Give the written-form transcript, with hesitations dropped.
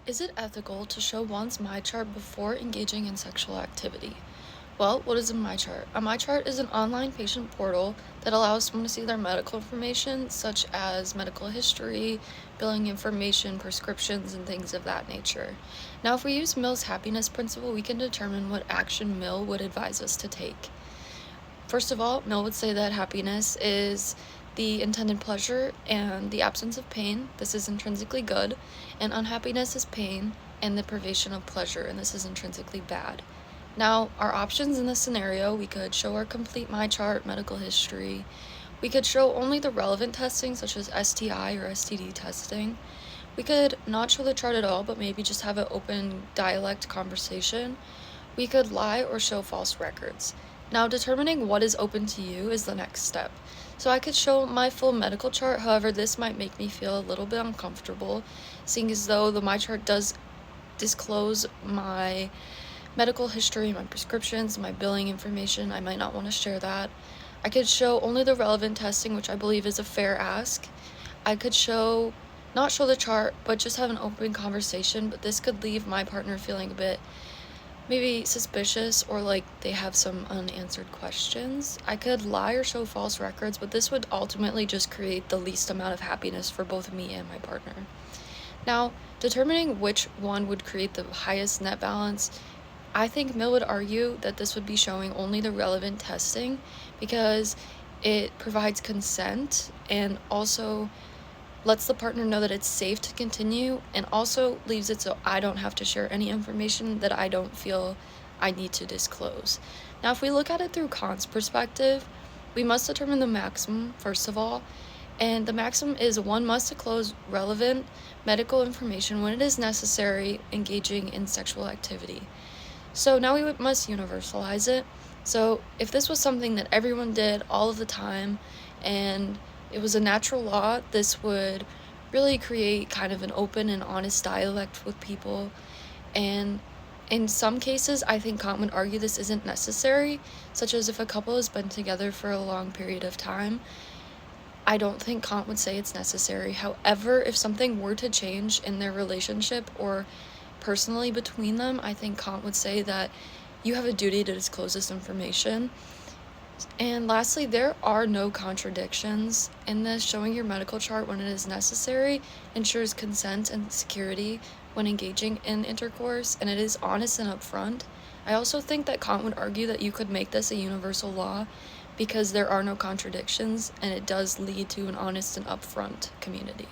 Is it ethical to show one's MyChart before engaging in sexual activity? Well, what is a MyChart? A MyChart is an online patient portal that allows someone to see their medical information, such as medical history, billing information, prescriptions, and things of that nature. Now, if we use Mill's happiness principle, we can determine what action Mill would advise us to take. First of all, Mill would say that happiness is the intended pleasure and the absence of pain. This is intrinsically good. And unhappiness is pain and the privation of pleasure, and this is intrinsically bad. Now, our options in this scenario, we could show our complete MyChart medical history. We could show only the relevant testing, such as STI or STD testing. We could not show the chart at all, but maybe just have an open dialect conversation. We could lie or show false records. Now, determining what is open to you is the next step. So I could show my full medical chart, however, this might make me feel a little bit uncomfortable, seeing as though the MyChart does disclose my medical history, my prescriptions, my billing information. I might not want to share that. I could show only the relevant testing, which I believe is a fair ask. I could not show the chart, but just have an open conversation, but this could leave my partner feeling a bit maybe suspicious or like they have some unanswered questions. I could lie or show false records, but this would ultimately just create the least amount of happiness for both me and my partner. Now, determining which one would create the highest net balance, I think Mill would argue that this would be showing only the relevant testing because it provides consent and also lets the partner know that it's safe to continue, and also leaves it so I don't have to share any information that I don't feel I need to disclose. Now, if we look at it through Kant's perspective, we must determine the maximum, first of all, and the maximum is one must disclose relevant medical information when it is necessary engaging in sexual activity. So now we must universalize it. So if this was something that everyone did all of the time and it was a natural law, this would really create kind of an open and honest dialect with people. And in some cases, I think Kant would argue this isn't necessary, such as if a couple has been together for a long period of time. I don't think Kant would say it's necessary. However, if something were to change in their relationship or personally between them, I think Kant would say that you have a duty to disclose this information. And lastly, there are no contradictions in this. Showing your medical chart when it is necessary ensures consent and security when engaging in intercourse, and it is honest and upfront. I also think that Kant would argue that you could make this a universal law because there are no contradictions and it does lead to an honest and upfront community.